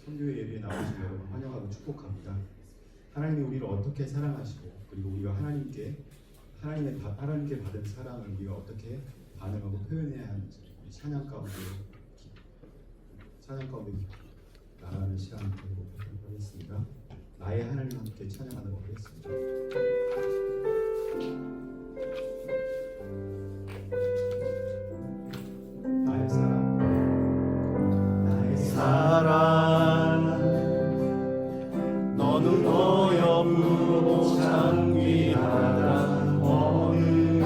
선교의 예배에 나오신 여러분 환영하고 축복합니다. 하나님이 우리를 어떻게 사랑하시고 그리고 우리가 하나님께 받은 사랑을 우리가 어떻게 반응하고 표현해야 하는지 찬양 가운데 나아가는 시간을 갖도록 하겠습니다. 나의 하나님 함께 찬양하도록 하겠습니다. 나의 사랑 너는 어여쁘고 장귀하다 어느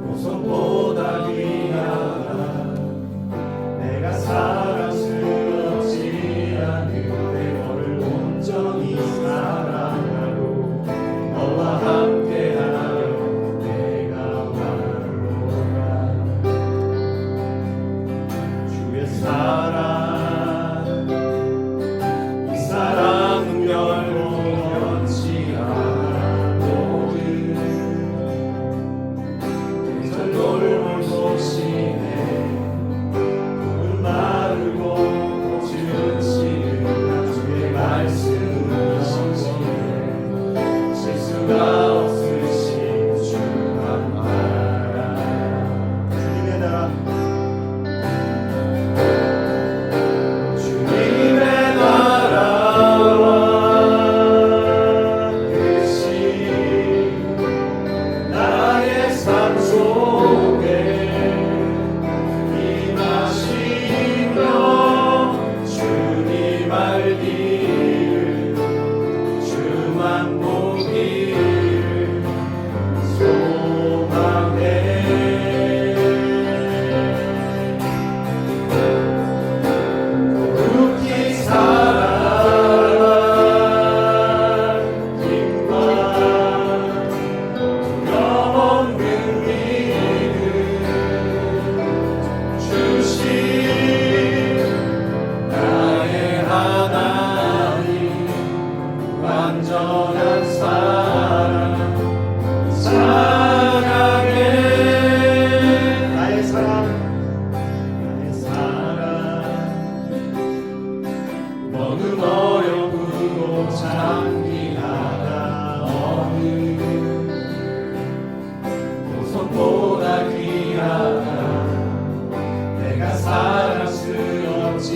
보석보다 귀하다 내가 사랑스럽지 않은데 너를 온전히 사랑하고 너와 함께하려 내가 왔노라. 주의 사랑 이 사랑은 결코 변치 않아 모든 계절 돌볼 곳이네 마르고 꽃은 시는 주의 말씀을 신실해 실수가 없으신 주만 알아. 주님의 나라 주님의 나라와 뜻이 나의 삶 속에 주님 알기를 주만 보기를 소망해. 거룩히 살아가기와 두려움없는 믿음 주신 완전한 사랑해. 나의 사랑 너는 어여쁘고 장귀하다 어느 보석보다 귀하다 내가 사랑스럽지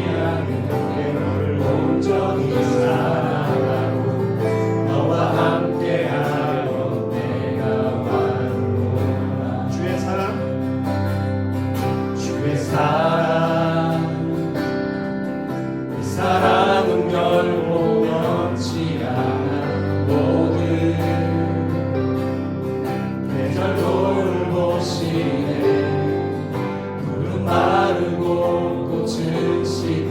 않은데 너를 온전히 사랑하고 너와 함께하여 내가 왔노라. 주의 사랑 이 사랑은 결코 변치 않아 모든 계절 돌보시네 푸른 마르고 꽃은 시든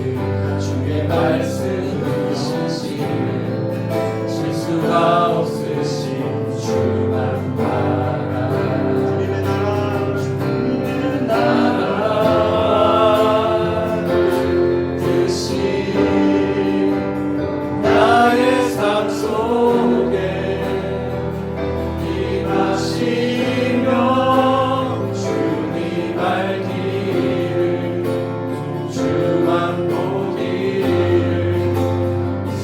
주의 말씀을 신실해 실수가 없으신 주만 바라. 주님의 나라 뜻이 나의 삶 속에 임하시며 주님 알기를 주만 보기를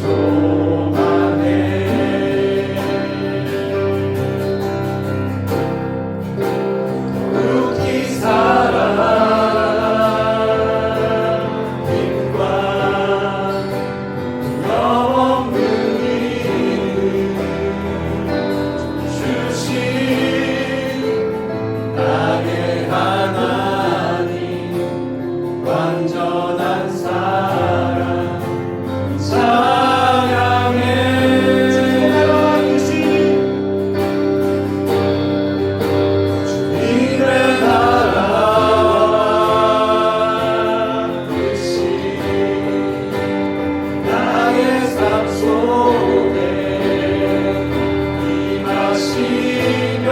소망해. 거룩히 살아가기와 두려움없는 믿음 주신 나의 하나님 완전한 사랑 찬양해. 주님의 나라 뜻이 나의 삶 속에 임하시며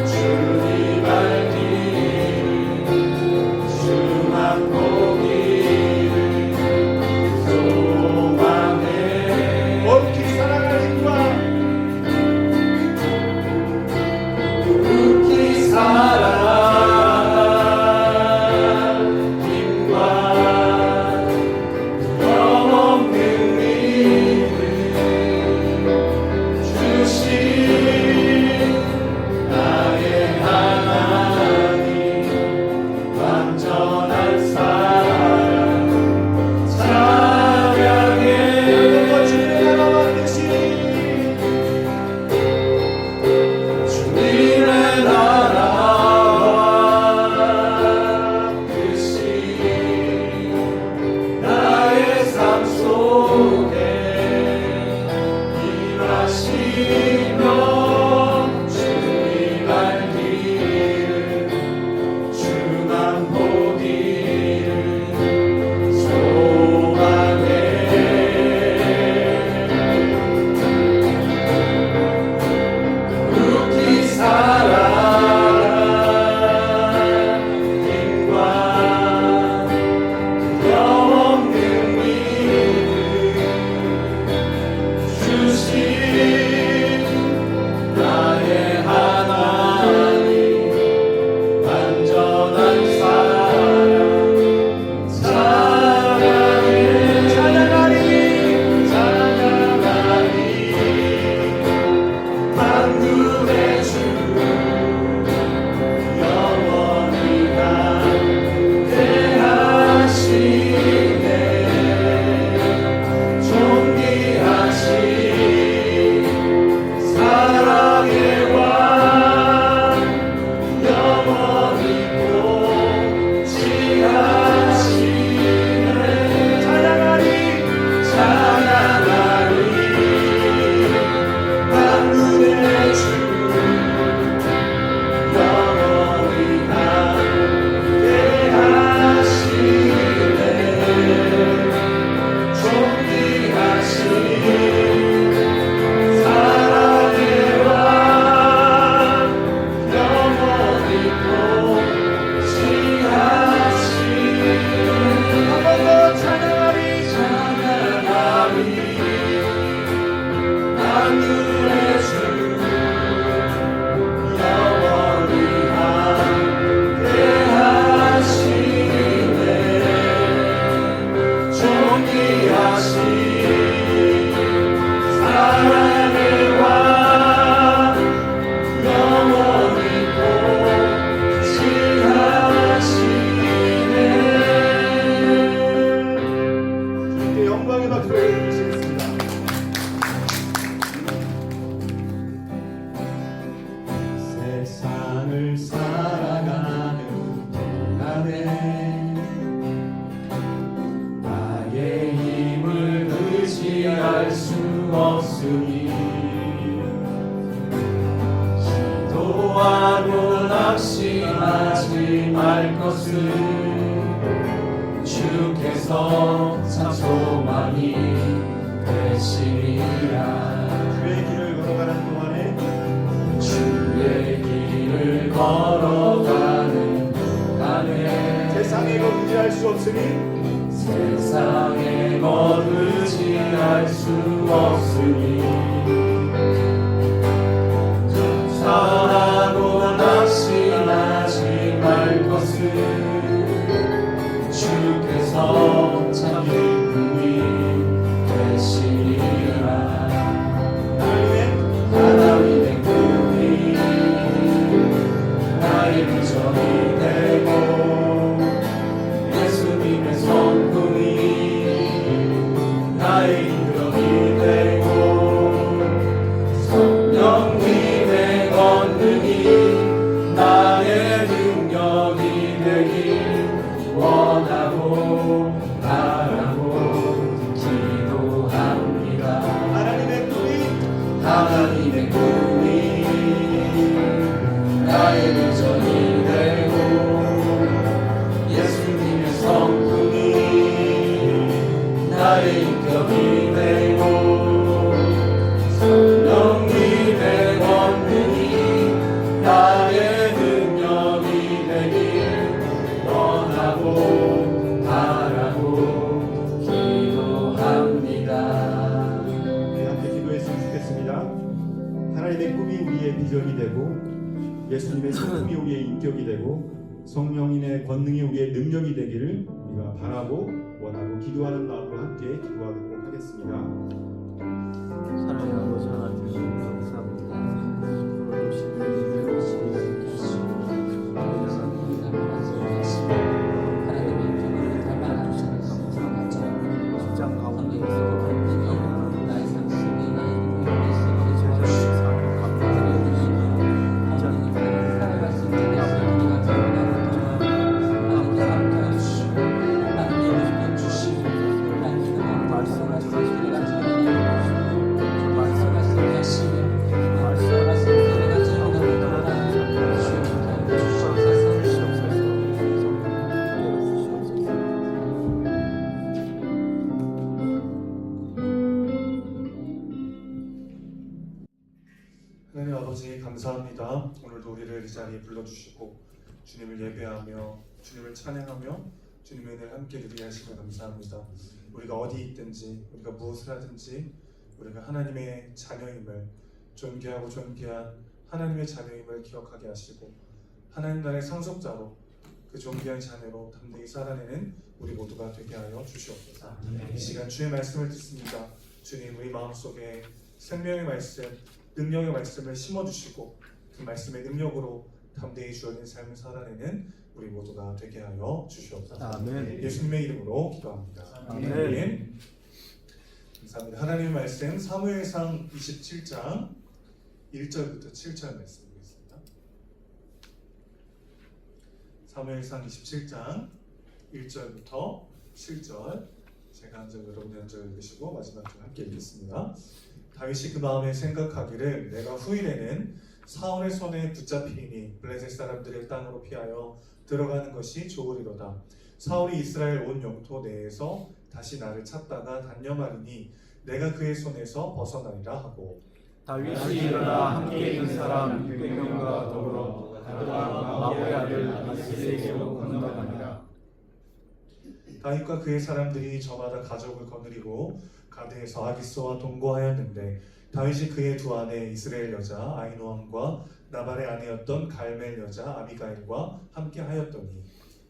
주님 알기를 주만 보고 주께서 참 소망이 되시리라. 주의 길을 걸어가는 동안에 주의 길을 걸어가는 동안에 세상에 것 의지할 수 없으니 세상에 것 의지할 수 없으니 사랑하고 낙심하지 말 것을 주께서 참 기쁨이 되시리라. 하나님의 꿈이 나의 비전이 되고 예수님의 성품이 나의 인격이 되고 성령님의 권능이 나의 능력이 되길 원하고 바라고 기도합니다. 하나님의 꿈이 나의 비전이 되고 예수님의 성품이 나의 인격이 되고 성령님의 권능이 나의 능력이 되길 원하고 바라고 기도합니다. 우리 함께 기도했으면 좋겠습니다. 하나님의 꿈이 우리의 비전이 되고 예수님의 성품이 우리의 인격이 되고 성령님의 권능이 우리의 능력이 되기를 우리가 바라고 원하고 기도하는 마음으로 함께 기도하도록 하겠습니다. 사랑의 아버지 하나님 감사합니다. 오늘도 신뢰를 주시고 하나님의 인격을 닮아가시는 감사합니다. 직장 가운데서 나의 상심이 나의 인격이 제자의 되시고 삶을 감당하고 하나님 살아갈 수 있는 시간이 감사합니다. 하나님께 함께해 주시고 하나님의 힘을 주시고 하나님의 말씀을 전하시는 말씀을 하시며 하나님 아버지 감사합니다. 오늘도 우리를 이 자리에 불러주시고 주님을 예배하며 주님을 찬양하며 주님의 은혜를 함께 누리게 하시며 감사합니다. 우리가 어디 있든지 우리가 무엇을 하든지 우리가 하나님의 자녀임을 존귀하고 존귀한 하나님의 자녀임을 기억하게 하시고 하나님 나라의 상속자로 그 존귀한 자녀로 담대히 살아내는 우리 모두가 되게 하여 주시옵소서. 이 시간 주의 말씀을 듣습니다. 주님 우리 마음속에 생명의 말씀 능력의 말씀을 심어주시고 그 말씀의 능력으로 담대히 주어진 삶을 살아내는 우리 모두가 되게 하여 주시옵소서. 아멘. 예수님의 이름으로 기도합니다. 아멘. 감사합니다. 하나님의 말씀 사무엘상 27장 1절부터 7절 말씀 보겠습니다. 사무엘상 27장 1절부터 7절 제가 한 절 여러분이 한 절 읽으시고 마지막 절 함께 읽겠습니다. 다윗이 그 마음에 생각하기를 내가 후일에는 사울의 손에 붙잡히니 블레셋 사람들의 땅으로 피하여 들어가는 것이 좋으리로다. 사울이 이스라엘 온 영토 내에서 다시 나를 찾다가 단념하리니 내가 그의 손에서 벗어나리라 하고 다윗이 일어나 함께 있는 사람 600명과 더불어 마고의 아들 아스에게로 건너가니라. 다윗과 그의 사람들이 저마다 가족을 거느리고 가드에서 아기스와 동거하였는데 다윗이 그의 두 아내 이스라엘 여자 아히노함과 나발의 아내였던 갈멜 여자 아비가일과 함께 하였더니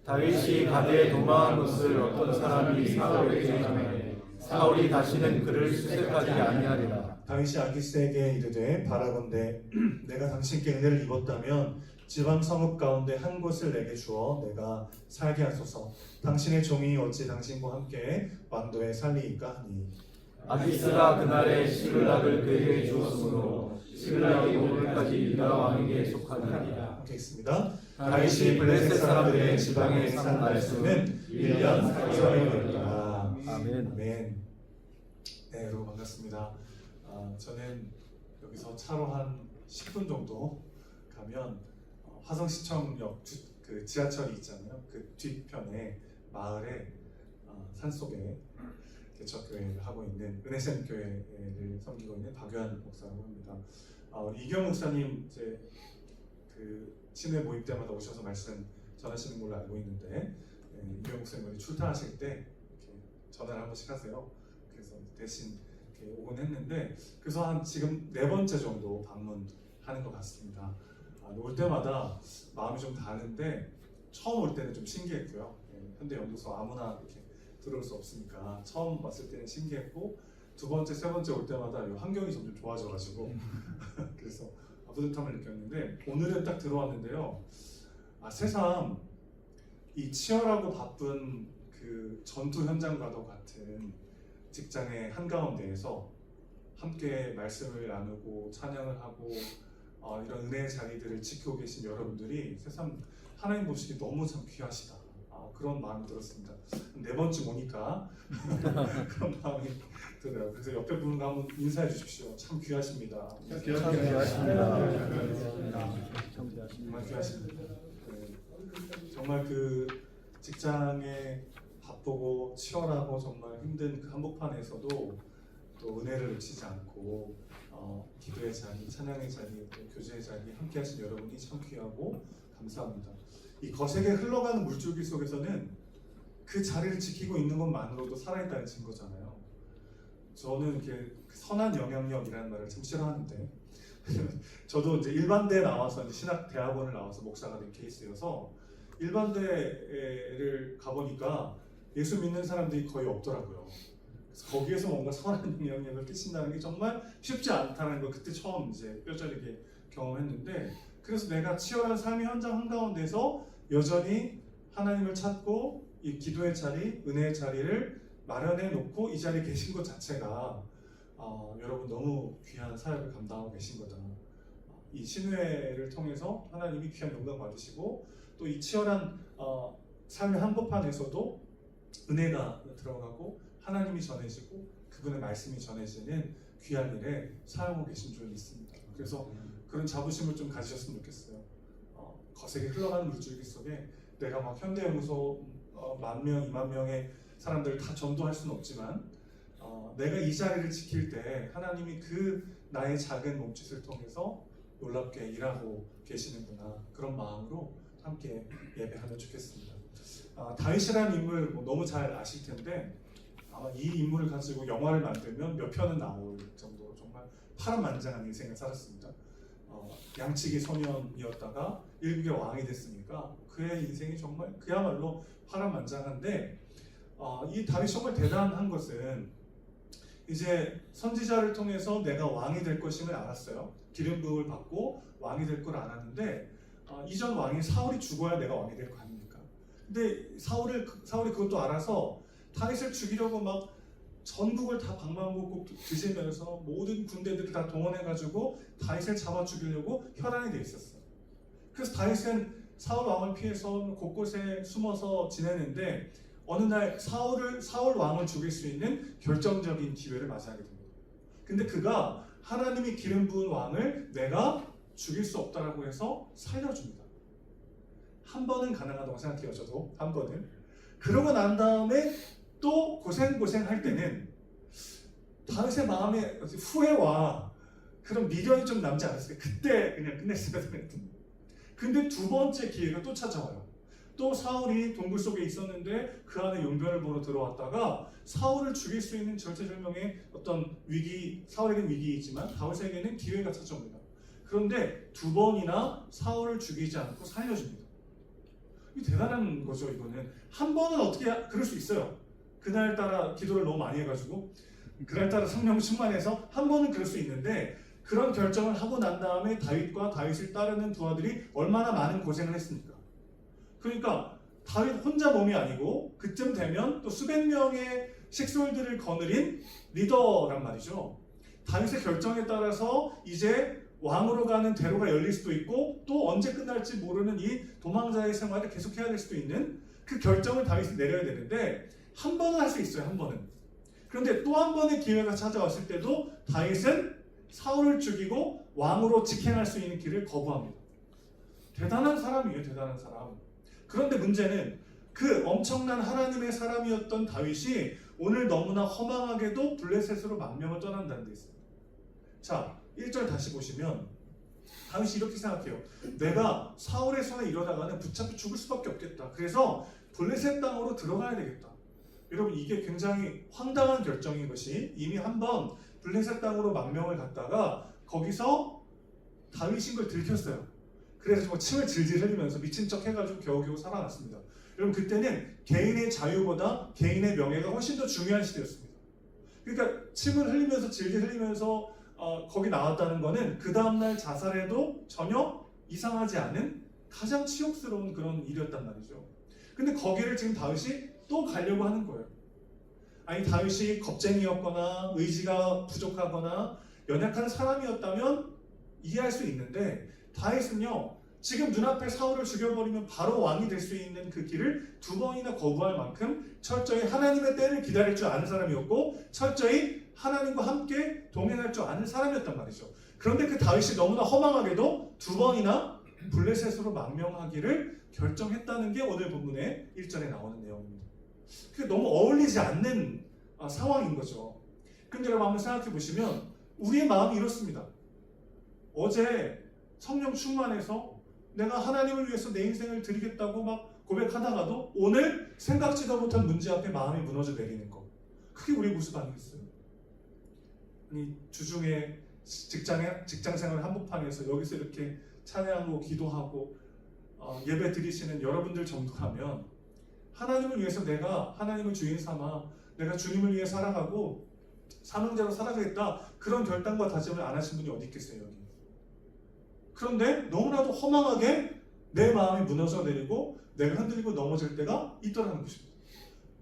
다윗이 가드에 도망한 것을 어떤 사람이 사울에게 전해 사울이 다시는 그를 수색하지 아니하리라. 다윗이 아기스에게 이르되 바라건대 내가 당신께 은혜를 입었다면 지방 성읍 가운데 한 곳을 내게 주어 내가 살게 하소서. 당신의 종이 어찌 당신과 함께 왕도에 살리이까 하니 아기스가 그날에 시글락을 그에게 주었으므로 시글락이 오늘까지 유다 왕에게 속하니라. 하겠습니다. 다윗이 블레셋 사람들의 지방에 산 말씀은 1년 4개월이었다. 아멘. 아멘. 네, 여러분 반갑습니다. 저는 여기서 차로 한 10분 정도 가면 화성시청역 그 지하철이 있잖아요. 그 뒤편에 마을에 산속에 개척교회를 하고 있는 은혜샘 교회를 섬기고 있는 박유한 목사라고 합니다. 우리 이경 목사님 이제 그 신회 모임 때마다 오셔서 말씀 전하시는 걸로 알고 있는데 이경 목사님 출타하실 때 이렇게 전화를 한 번씩 하세요. 그래서 대신 이렇게 오곤 했는데 그래서 한 지금 4번째 정도 방문하는 것 같습니다. 올 때마다 마음이 좀 다른데 처음 올 때는 좀 신기했고요. 현대 연구소 아무나 이렇게 들어올 수 없으니까 처음 왔을 때는 신기했고 2번째, 3번째 올 때마다 환경이 점점 좋아져가지고 그래서 뿌듯함을 느꼈는데 오늘은 딱 들어왔는데요. 새삼 이 치열하고 바쁜 그 전투 현장과도 같은 직장의 한가운데에서 함께 말씀을 나누고 찬양을 하고 이런 은혜의 자리들을 지키고 계신 여러분들이 새삼 하나님 보시기 너무 참 귀하시다. 그런 마음이 들었습니다. 4번쯤 오니까 그런 마음이 들어요. 그래서 옆에 분과 한번 인사해 주십시오. 참 귀하십니다. 참 귀하십니다. 정말 귀하십니다. 정말 그 직장에 바쁘고 치열하고 정말 힘든 그 한복판에서도 또 은혜를 놓치지 않고 기도의 자리, 찬양의 자리, 또 교제의 자리 함께 하신 여러분이 참 귀하고 감사합니다. 이 거세게 흘러가는 물줄기 속에서는 그 자리를 지키고 있는 것만으로도 살아있다는 증거잖아요. 저는 이렇게 선한 영향력이라는 말을 참 싫어하는데 저도 이제 일반대에 나와서 이제 신학대학원을 나와서 목사가 된 케이스여서 일반대를 가보니까 예수 믿는 사람들이 거의 없더라고요. 그래서 거기에서 뭔가 선한 영향력을 끼친다는 게 정말 쉽지 않다는 걸 그때 처음 이제 뼈저리게 경험했는데 그래서 내가 치열한 삶의 현장 한가운데서 여전히 하나님을 찾고 이 기도의 자리, 은혜의 자리를 마련해 놓고 이 자리에 계신 것 자체가 여러분 너무 귀한 사역을 감당하고 계신 거다. 이 신회를 통해서 하나님이 귀한 영광 받으시고 또 이 치열한 삶의 한복판에서도 은혜가 들어가고 하나님이 전해지고 그분의 말씀이 전해지는 귀한 일에 사용하고 계신 줄 믿습니다. 그래서 그런 자부심을 좀 가지셨으면 좋겠어요. 거세게 흘러가는 물줄기 속에 내가 막 현대연구소 10,000명, 20,000명의 사람들을 다 전도할 수는 없지만 내가 이 자리를 지킬 때 하나님이 그 나의 작은 몸짓을 통해서 놀랍게 일하고 계시는구나 그런 마음으로 함께 예배하면 좋겠습니다. 다윗이라는 인물 너무 잘 아실 텐데 아마 이 인물을 가지고 영화를 만들면 몇 편은 나올 정도로 정말 파란만장한 인생을 살았습니다. 양치기 소년이었다가 일국의 왕이 됐으니까 그의 인생이 정말 그야말로 파란만장한데 이 다윗이 정말 대단한 것은 이제 선지자를 통해서 내가 왕이 될 것임을 알았어요. 기름 부음을 받고 왕이 될 걸 알았는데 이전 왕인 사울이 죽어야 내가 왕이 될 거 아닙니까? 근데 사울이 그것도 알아서 다윗을 죽이려고 막 전국을 다 방방곡곡 뒤지면서 모든 군대들을 다 동원해가지고 다윗을 잡아 죽이려고 혈안이 돼 있었어요. 그래서 다윗은 사울 왕을 피해서 곳곳에 숨어서 지내는데 어느 날 사울 왕을 죽일 수 있는 결정적인 기회를 맞이하게 됩니다. 근데 그가 하나님이 기름 부은 왕을 내가 죽일 수 없다라고 해서 살려줍니다. 한 번은 가능하다고 생각해요. 저도 한 번은. 그러고 난 다음에 또 고생할 때는 다윗의 마음에 후회와 그런 미련이 좀 남지 않았을까. 그때 그냥 끝냈어야 되는. 근데 2번째 기회가 또 찾아와요. 또 사울이 동굴 속에 있었는데 그 안에 용변을 보러 들어왔다가 사울을 죽일 수 있는 절체절명의 어떤 위기, 사울에게는 위기이지만 다윗에게는 기회가 찾아옵니다. 그런데 2번이나 사울을 죽이지 않고 살려줍니다. 이게 대단한 거죠. 이거는 한 번은 어떻게 그럴 수 있어요. 그날따라 기도를 너무 많이 해가지고 그날따라 성령 충만해서 한 번은 그럴 수 있는데 그런 결정을 하고 난 다음에 다윗과 다윗을 따르는 부하들이 얼마나 많은 고생을 했습니까? 그러니까 다윗 혼자 몸이 아니고 그쯤 되면 또 수백 명의 식솔들을 거느린 리더란 말이죠. 다윗의 결정에 따라서 이제 왕으로 가는 대로가 열릴 수도 있고 또 언제 끝날지 모르는 이 도망자의 생활을 계속해야 될 수도 있는 그 결정을 다윗이 내려야 되는데 한 번은 할 수 있어요. 한 번은. 그런데 또 한 번의 기회가 찾아왔을 때도 다윗은 사울을 죽이고 왕으로 직행할 수 있는 길을 거부합니다. 대단한 사람이에요. 대단한 사람. 그런데 문제는 그 엄청난 하나님의 사람이었던 다윗이 오늘 너무나 허망하게도 블레셋으로 망명을 떠난다는 데 있습니다. 자, 1절 다시 보시면 다윗이 이렇게 생각해요. 내가 사울의 손에 이러다가는 붙잡혀 죽을 수밖에 없겠다. 그래서 블레셋 땅으로 들어가야 되겠다. 여러분, 이게 굉장히 황당한 결정인 것이, 이미 한번 블레셋 땅으로 망명을 갔다가 거기서 다윗인 걸 들켰어요. 그래서 정말 침을 질질 흘리면서 미친 척 해가지고 겨우겨우 살아났습니다. 여러분, 그때는 개인의 자유보다 개인의 명예가 훨씬 더 중요한 시대였습니다. 그러니까 침을 흘리면서 질질 흘리면서 거기 나왔다는 거는 그 다음날 자살해도 전혀 이상하지 않은 가장 치욕스러운 그런 일이었단 말이죠. 근데 거기를 지금 다윗이 또 가려고 하는 거예요. 아니, 다윗이 겁쟁이였거나 의지가 부족하거나 연약한 사람이었다면 이해할 수 있는데, 다윗은요 지금 눈앞에 사울을 죽여버리면 바로 왕이 될 수 있는 그 길을 2번이나 거부할 만큼 철저히 하나님의 때를 기다릴 줄 아는 사람이었고, 철저히 하나님과 함께 동행할 줄 아는 사람이었단 말이죠. 그런데 그 다윗이 너무나 허망하게도 2번이나 블레셋으로 망명하기를 결정했다는 게 오늘 본문의 1절에 나오는 내용입니다. 그게 너무 어울리지 않는 상황인 거죠. 근데 여러분, 한번 생각해 보시면 우리의 마음이 이렇습니다. 어제 성령 충만해서 내가 하나님을 위해서 내 인생을 드리겠다고 막 고백하다가도 오늘 생각지도 못한 문제 앞에 마음이 무너져 내리는 거, 그게 우리의 모습 아니겠어요? 아니, 주중에 직장생활 한복판에서 여기서 이렇게 찬양하고 기도하고 예배 드리시는 여러분들 정도라면, 하나님을 위해서 내가 하나님을 주인 삼아 내가 주님을 위해 살아가고 사명자로 살아가겠다, 그런 결단과 다짐을 안 하신 분이 어디 있겠어요, 여기. 그런데 너무나도 허망하게 내 마음이 무너져 내리고 내가 흔들리고 넘어질 때가 있더라는 것입니다.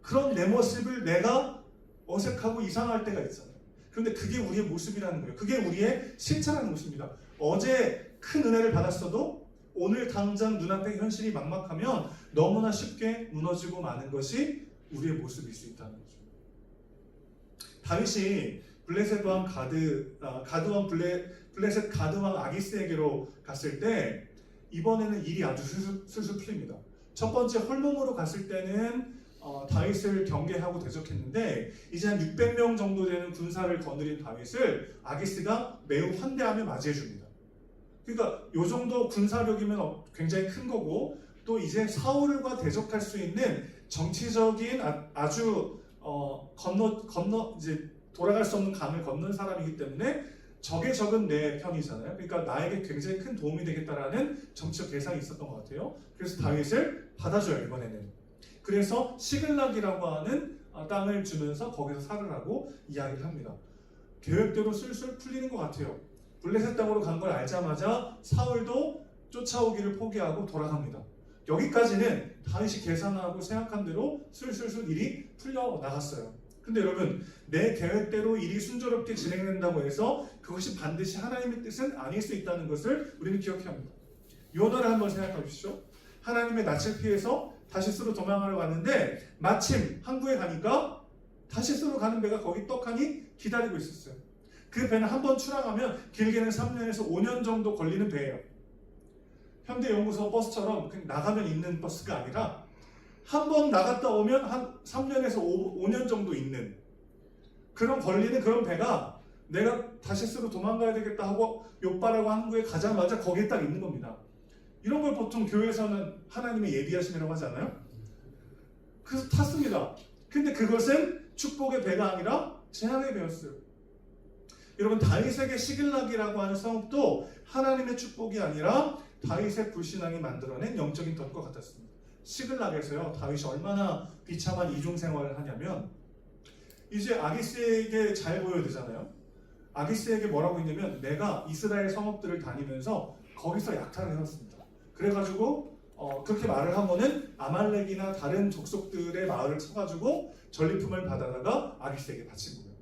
그런 내 모습을 내가 어색하고 이상할 때가 있잖아요. 그런데 그게 우리의 모습이라는 거예요. 그게 우리의 실체라는 것입니다. 어제 큰 은혜를 받았어도 오늘 당장 눈앞의 현실이 막막하면 너무나 쉽게 무너지고 마는 것이 우리의 모습일 수 있다는 거죠. 다윗이 블레셋 왕 블레셋 가드 왕 아기스에게로 갔을 때 이번에는 일이 아주 술술 풀립니다. 첫 번째 홀몸으로 갔을 때는 다윗을 경계하고 대적했는데, 이제 한 600명 정도 되는 군사를 거느린 다윗을 아기스가 매우 환대하며 맞이해줍니다. 그러니까 이 정도 군사력이면 굉장히 큰 거고, 또 이제 사울과 대적할 수 있는 정치적인 아주 이제 돌아갈 수 없는 강을 건넌 사람이기 때문에 적의 적은 내 편이잖아요. 그러니까 나에게 굉장히 큰 도움이 되겠다라는 정치적 계산이 있었던 것 같아요. 그래서 다윗을 받아줘요, 이번에는. 그래서 시글락이라고 하는 땅을 주면서 거기서 살으라고 이야기를 합니다. 계획대로 술술 풀리는 것 같아요. 블레셋 땅으로 간 걸 알자마자 사울도 쫓아오기를 포기하고 돌아갑니다. 여기까지는 다윗이 계산하고 생각한 대로 술술술 일이 풀려 나갔어요. 근데 여러분, 내 계획대로 일이 순조롭게 진행된다고 해서 그것이 반드시 하나님의 뜻은 아닐 수 있다는 것을 우리는 기억해야 합니다. 요나를 한번 생각해 보시죠. 하나님의 낯을 피해서 다시스로 도망하러 갔는데 마침 항구에 가니까 다시스로 가는 배가 거기 떡하니 기다리고 있었어요. 그 배는 한번 출항하면 길게는 3년에서 5년 정도 걸리는 배예요. 현대연구소 버스처럼 그냥 나가면 있는 버스가 아니라 한 번 나갔다 오면 한 3년에서 5년 정도 있는 그런 걸리는 그런 배가, 내가 다시스로 도망가야 되겠다 하고 욥바라고 항구에 가자마자 거기에 딱 있는 겁니다. 이런 걸 보통 교회에서는 하나님의 예비하심이라고 하잖아요. 그래서 탔습니다. 근데 그것은 축복의 배가 아니라 재앙의 배였어요. 여러분, 다윗에게 시글락이라고 하는 성읍도 하나님의 축복이 아니라 다윗의 불신앙이 만들어낸 영적인 덫과 같았습니다. 시글락에서요, 다윗이 얼마나 비참한 이중 생활을 하냐면, 이제 아기스에게 잘 보여야 되잖아요. 아기스에게 뭐라고 했냐면, 내가 이스라엘 성읍들을 다니면서 거기서 약탈을 해왔습니다. 그래가지고 그렇게 말을 하면은 아말렉이나 다른 족속들의 마을을 쳐가지고 전리품을 받아다가 아기스에게 바친 거예요.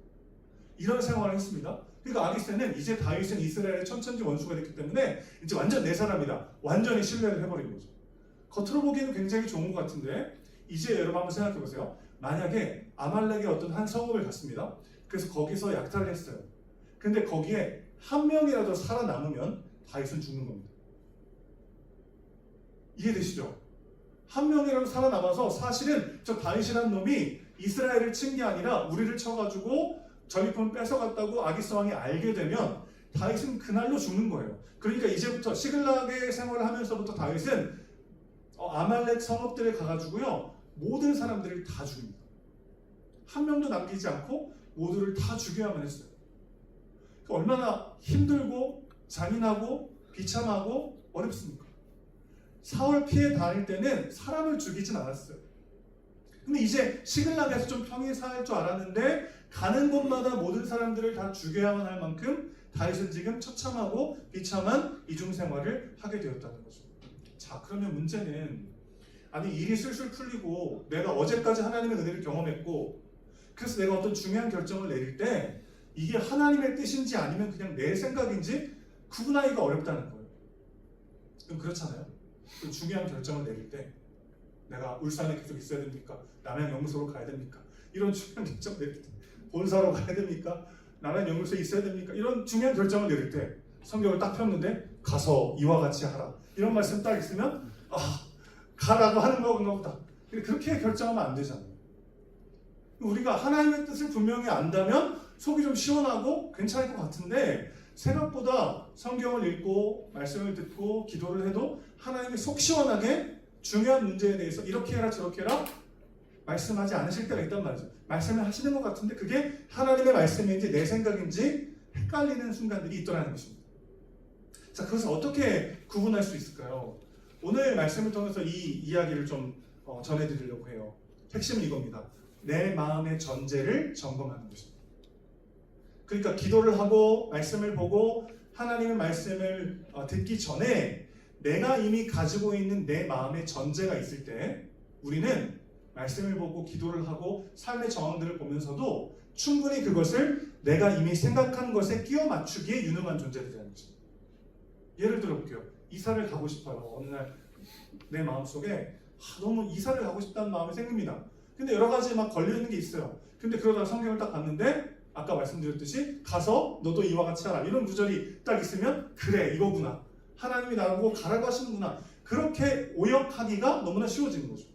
이런 생활을 했습니다. 그러니까 아기스는 이제 다윗은 이스라엘의 천천지 원수가 됐기 때문에 이제 완전 내 사람이다, 완전히 신뢰를 해버린 거죠. 겉으로 보기에는 굉장히 좋은 것 같은데, 이제 여러분 한번 생각해 보세요. 만약에 아말렉의 어떤 한 성읍을 갔습니다. 그래서 거기서 약탈을 했어요. 근데 거기에 한 명이라도 살아남으면 다윗은 죽는 겁니다. 이해되시죠? 한 명이라도 살아남아서 사실은 저 다윗이라는 놈이 이스라엘을 친 게 아니라 우리를 쳐가지고 전리품을 뺏어갔다고 아기스 왕이 알게 되면 다윗은 그날로 죽는 거예요. 그러니까 이제부터 시글락의 생활을 하면서부터 다윗은 아말렉 성읍들에 가가지고요 모든 사람들을 다 죽입니다. 한 명도 남기지 않고 모두를 다 죽여야만 했어요. 얼마나 힘들고 잔인하고 비참하고 어렵습니까? 사울 피해 다닐 때는 사람을 죽이진 않았어요. 근데 이제 시글락에서 좀 평이 살 줄 알았는데 가는 곳마다 모든 사람들을 다 죽여야만 할 만큼 다윗은 지금 처참하고 비참한 이중 생활을 하게 되었다는 거죠. 자, 그러면 문제는 아니 일이 술술 풀리고 내가 어제까지 하나님의 은혜를 경험했고 그래서 내가 어떤 중요한 결정을 내릴 때 이게 하나님의 뜻인지 아니면 그냥 내 생각인지 구분하기가 어렵다는 거예요. 그럼 그렇잖아요. 그 중요한 결정을 내릴 때 내가 울산에 계속 있어야 됩니까? 남양연구소로 가야 됩니까? 이런 중요한 결정 내릴 때 본사로 가야 됩니까? 남양연구소에 있어야 됩니까? 이런 중요한 결정을 내릴 때 성경을 딱 폈는데 가서 이와 같이 하라 이런 말씀 딱 있으면 가라고 하는 건가 보다. 그렇게 결정하면 안 되잖아요. 우리가 하나님의 뜻을 분명히 안다면 속이 좀 시원하고 괜찮을 것 같은데 생각보다 성경을 읽고 말씀을 듣고 기도를 해도 하나님이 속 시원하게 중요한 문제에 대해서 이렇게 해라 저렇게 해라 말씀하지 않으실 때가 있단 말이죠. 말씀을 하시는 것 같은데 그게 하나님의 말씀인지 내 생각인지 헷갈리는 순간들이 있더라는 것입니다. 자, 그것을 어떻게 구분할 수 있을까요? 오늘 말씀을 통해서 이 이야기를 좀 전해드리려고 해요. 핵심은 이겁니다. 내 마음의 전제를 점검하는 것입니다. 그러니까 기도를 하고 말씀을 보고 하나님의 말씀을 듣기 전에 내가 이미 가지고 있는 내 마음의 전제가 있을 때 우리는 말씀을 보고 기도를 하고 삶의 정황들을 보면서도 충분히 그것을 내가 이미 생각한 것에 끼워 맞추기에 유능한 존재들이라는 것입니다. 예를 들어 볼게요. 이사를 가고 싶어요. 어느 날 내 마음속에 너무 이사를 가고 싶다는 마음이 생깁니다. 근데 여러 가지 막 걸려있는 게 있어요. 근데 그러다가 성경을 딱 봤는데 아까 말씀드렸듯이 가서 너도 이와 같이 하라 이런 구절이 딱 있으면 그래 이거구나. 하나님이 나보고 가라고 하시는구나. 그렇게 오역하기가 너무나 쉬워지는 거죠.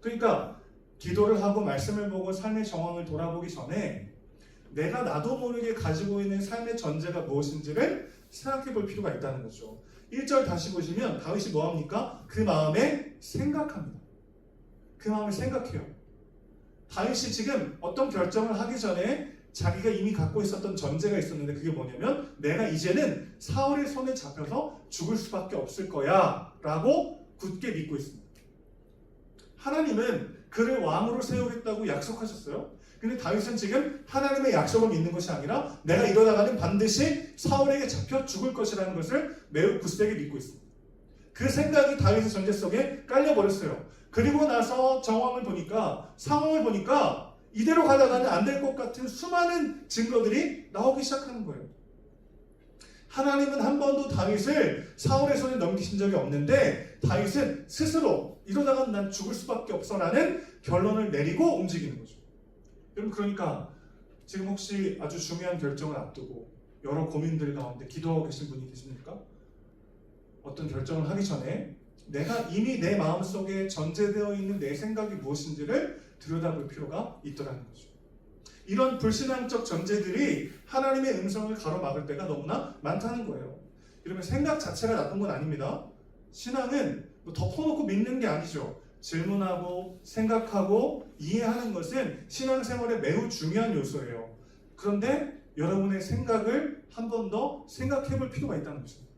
그러니까 기도를 하고 말씀을 보고 삶의 정황을 돌아보기 전에 내가 나도 모르게 가지고 있는 삶의 전제가 무엇인지를 생각해 볼 필요가 있다는 거죠. 1절 다시 보시면 다윗이 뭐합니까? 그 마음에 생각합니다. 그 마음을 생각해요. 다윗이 지금 어떤 결정을 하기 전에 자기가 이미 갖고 있었던 전제가 있었는데 그게 뭐냐면 내가 이제는 사울의 손에 잡혀서 죽을 수밖에 없을 거야 라고 굳게 믿고 있습니다. 하나님은 그를 왕으로 세우겠다고 약속하셨어요. 근데 다윗은 지금 하나님의 약속을 믿는 것이 아니라 내가 이러다가는 반드시 사울에게 잡혀 죽을 것이라는 것을 매우 굳세게 믿고 있습니다. 그 생각이 다윗의 전제 속에 깔려버렸어요. 그리고 나서 상황을 보니까 이대로 가다가는 안 될 것 같은 수많은 증거들이 나오기 시작하는 거예요. 하나님은 한 번도 다윗을 사울의 손에 넘기신 적이 없는데 다윗은 스스로 이러다가 난 죽을 수밖에 없어라는 결론을 내리고 움직이는 거죠. 여러분 그러니까 지금 혹시 아주 중요한 결정을 앞두고 여러 고민들 가운데 기도하고 계신 분이 계십니까? 어떤 결정을 하기 전에 내가 이미 내 마음속에 전제되어 있는 내 생각이 무엇인지를 들여다볼 필요가 있더라는 거죠. 이런 불신앙적 전제들이 하나님의 음성을 가로막을 때가 너무나 많다는 거예요. 이러면 생각 자체가 나쁜 건 아닙니다. 신앙은 덮어놓고 믿는 게 아니죠. 질문하고 생각하고 이해하는 것은 신앙생활의 매우 중요한 요소예요. 그런데 여러분의 생각을 한 번 더 생각해 볼 필요가 있다는 것입니다.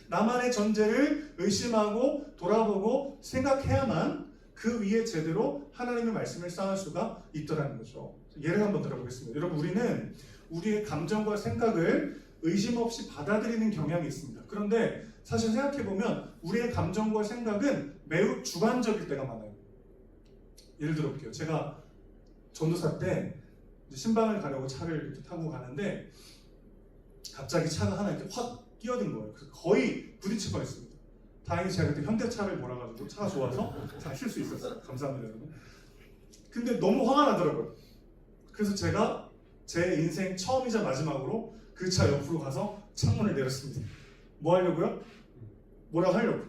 나만의 전제를 의심하고 돌아보고 생각해야만 그 위에 제대로 하나님의 말씀을 쌓을 수가 있더라는 거죠. 예를 한번 들어보겠습니다. 여러분 우리는 우리의 감정과 생각을 의심 없이 받아들이는 경향이 있습니다. 그런데 사실 생각해보면 우리의 감정과 생각은 매우 주관적일 때가 많아요. 예를 들어볼게요. 제가 전도사 때 신방을 가려고 차를 이렇게 타고 가는데 갑자기 차가 하나 이렇게 확 끼어든 거예요. 거의 부딪힐 뻔했습니다. 다행히 제가 그때 현대차를 몰아가지고 차가 좋아서 잘 쉴 수 있었어요. 감사합니다 여러분. 근데 너무 화가 나더라고요. 그래서 제가 제 인생 처음이자 마지막으로 그 차 옆으로 가서 창문을 내렸습니다. 뭐 하려고요? 뭐라고 하려고.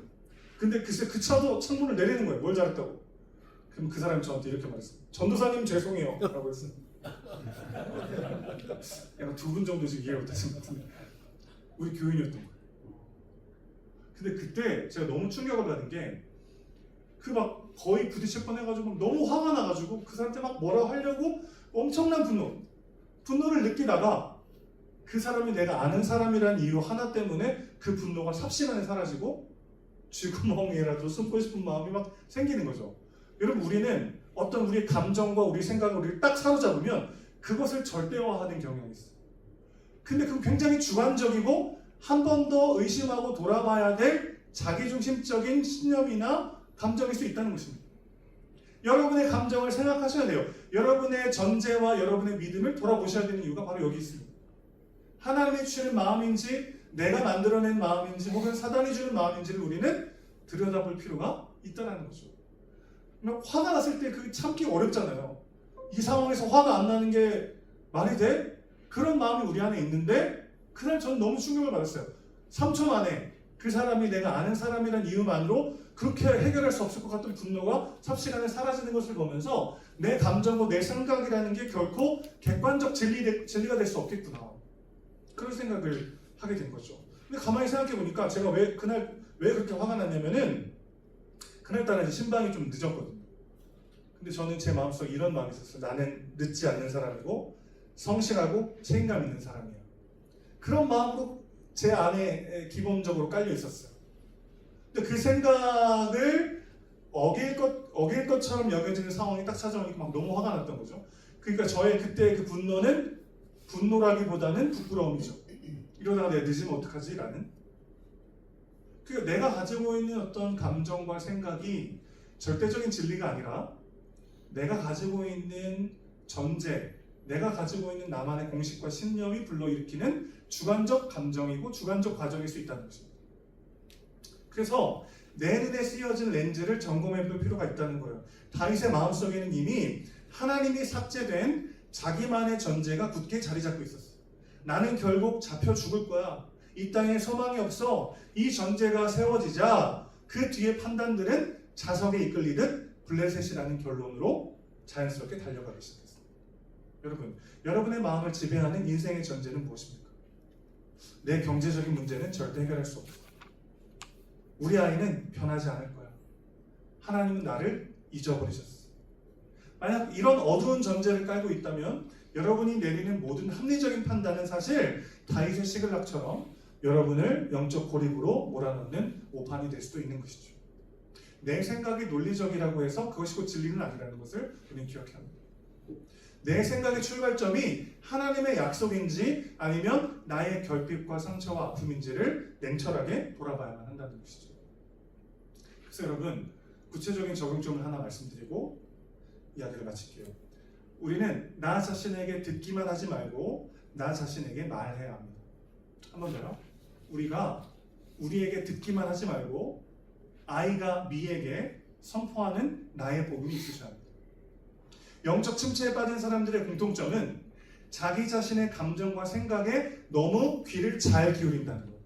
근데 글쎄 그 차도 창문을 내리는 거예요. 뭘 잘했다고. 그럼 그 사람이 저한테 이렇게 말했어요. 전도사님 죄송해요 라고 했어요. 약간 두 분 정도 지금 이해를 못하신 것 같은데 우리 교인이었던 거예요. 근데 그때 제가 너무 충격을 받은 게 그 막 거의 부딪힐 뻔해가지고 너무 화가 나가지고 그 사람한테 막 뭐라고 하려고 엄청난 분노를 느끼다가 그 사람이 내가 아는 사람이라는 이유 하나 때문에 그 분노가 삽시간에 사라지고 쥐구멍이라도 숨고 싶은 마음이 막 생기는 거죠. 여러분 우리는 어떤 우리의 감정과 우리 생각을 우리를 딱 사로잡으면 그것을 절대화하는 경향이 있어요. 근데 그건 굉장히 주관적이고 한 번 더 의심하고 돌아봐야 될 자기중심적인 신념이나 감정일 수 있다는 것입니다. 여러분의 감정을 생각하셔야 돼요. 여러분의 전제와 여러분의 믿음을 돌아보셔야 되는 이유가 바로 여기 있습니다. 하나님이 주시는 마음인지 내가 만들어낸 마음인지 혹은 사단이 주는 마음인지를 우리는 들여다볼 필요가 있다는 거죠. 화가 났을 때 그게 참기 어렵잖아요. 이 상황에서 화가 안 나는 게 말이 돼? 그런 마음이 우리 안에 있는데 그날 저는 너무 충격을 받았어요. 3초 만에 그 사람이 내가 아는 사람이란 이유만으로 그렇게 해결할 수 없을 것 같던 분노가 삽시간에 사라지는 것을 보면서 내 감정과 내 생각이라는 게 결코 객관적 진리가 될 수 없겠구나. 그런 생각을 하게 된 거죠. 근데 가만히 생각해 보니까 제가 그날 왜 그렇게 화가 났냐면은 그날따라 이제 신방이 좀 늦었거든요. 근데 저는 제 마음속에 이런 마음이 있었어요. 나는 늦지 않는 사람이고 성실하고 책임감 있는 사람이야. 그런 마음으로 제 안에 기본적으로 깔려 있었어요. 근데 그 생각을 어길 것처럼 여겨지는 상황이 딱 찾아오니까 막 너무 화가 났던 거죠. 그러니까 저의 그때 그 분노는 분노라기보다는 부끄러움이죠. 이러다가 내가 늦으면 어떡하지? 라는. 그러니까 내가 가지고 있는 어떤 감정과 생각이 절대적인 진리가 아니라 내가 가지고 있는 전제, 내가 가지고 있는 나만의 공식과 신념이 불러일으키는 주관적 감정이고 주관적 과정일 수 있다는 것입니다. 그래서 내 눈에 쓰여진 렌즈를 점검해 볼 필요가 있다는 거예요. 다윗의 마음속에는 이미 하나님이 삭제된 자기만의 전제가 굳게 자리 잡고 있었어요. 나는 결국 잡혀 죽을 거야. 이 땅에 소망이 없어. 이 전제가 세워지자 그 뒤에 판단들은 자석에 이끌리듯 블레셋이라는 결론으로 자연스럽게 달려가기 시작했어요. 여러분의 마음을 지배하는 인생의 전제는 무엇입니까? 내 경제적인 문제는 절대 해결할 수 없어. 우리 아이는 변하지 않을 거야. 하나님은 나를 잊어버리셨어. 만약 이런 어두운 전제를 깔고 있다면 여러분이 내리는 모든 합리적인 판단은 사실 다윗의 시글락처럼 여러분을 영적 고립으로 몰아넣는 오판이 될 수도 있는 것이죠. 내 생각이 논리적이라고 해서 그것이 곧 진리는 아니라는 것을 우리는 기억해야 합니다. 내 생각의 출발점이 하나님의 약속인지 아니면 나의 결핍과 상처와 아픔인지를 냉철하게 돌아봐야만 한다는 것이죠. 그래서 여러분 구체적인 적용점을 하나 말씀드리고 이야기를 마칠게요. 우리는 나 자신에게 듣기만 하지 말고 나 자신에게 말해야 합니다. 한 번 더요. 우리가 우리에게 듣기만 하지 말고 아이가 미에게 선포하는 나의 복음이 있으셔야 합니다. 영적 침체에 빠진 사람들의 공통점은 자기 자신의 감정과 생각에 너무 귀를 잘 기울인다는 거예요.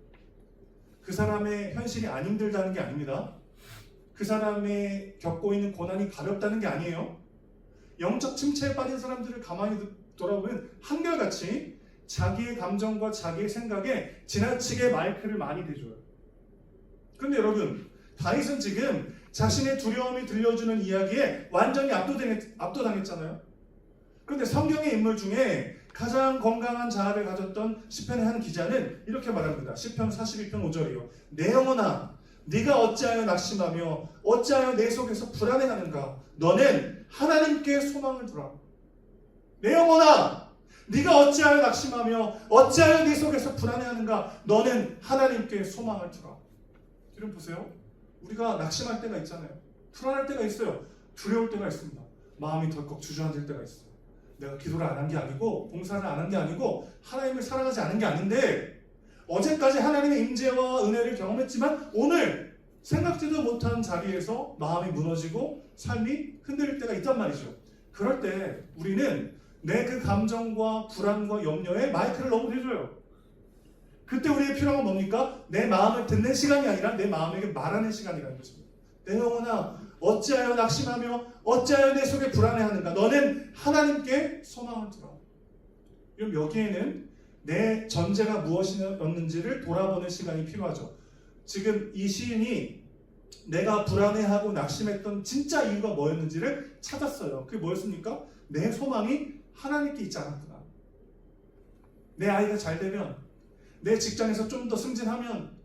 그 사람의 현실이 안 힘들다는 게 아닙니다. 그 사람의 겪고 있는 고난이 가볍다는 게 아니에요. 영적 침체에 빠진 사람들을 가만히 돌아보면 한결같이 자기의 감정과 자기의 생각에 지나치게 마이크를 많이 대줘요. 그런데 여러분, 다윗은 지금 자신의 두려움이 들려주는 이야기에 완전히 압도당했잖아요. 그런데 성경의 인물 중에 가장 건강한 자아를 가졌던 시편의 한 기자는 이렇게 말합니다. 시편 42편 5절이요. 내 영혼아, 네가 어찌하여 낙심하며 어찌하여 내 속에서 불안해하는가? 너는 하나님께 소망을 두라. 내 영혼아, 네가 어찌하여 낙심하며 어찌하여 네 속에서 불안해하는가? 너는 하나님께 소망을 두라. 여러분 보세요. 우리가 낙심할 때가 있잖아요. 불안할 때가 있어요. 두려울 때가 있습니다. 마음이 덜컥 주저앉을 때가 있어요. 내가 기도를 안 한 게 아니고 봉사를 안 한 게 아니고 하나님을 사랑하지 않은 게 아닌데 어제까지 하나님의 임재와 은혜를 경험했지만 오늘 생각지도 못한 자리에서 마음이 무너지고 삶이 흔들릴 때가 있단 말이죠. 그럴 때 우리는 내 그 감정과 불안과 염려에 마이크를 너무 대줘요. 그때 우리의 필요한 건 뭡니까? 내 마음을 듣는 시간이 아니라 내 마음에게 말하는 시간이라는 것입니다. 내 영혼아, 어찌하여 낙심하며 어찌하여 내 속에 불안해하는가? 너는 하나님께 소망을 두라. 그럼 여기에는 내 전제가 무엇이었는지를 돌아보는 시간이 필요하죠. 지금 이 시인이 내가 불안해하고 낙심했던 진짜 이유가 뭐였는지를 찾았어요. 그게 뭐였습니까? 내 소망이 하나님께 있지 않았구나. 내 아이가 잘 되면, 내 직장에서 좀 더 승진하면,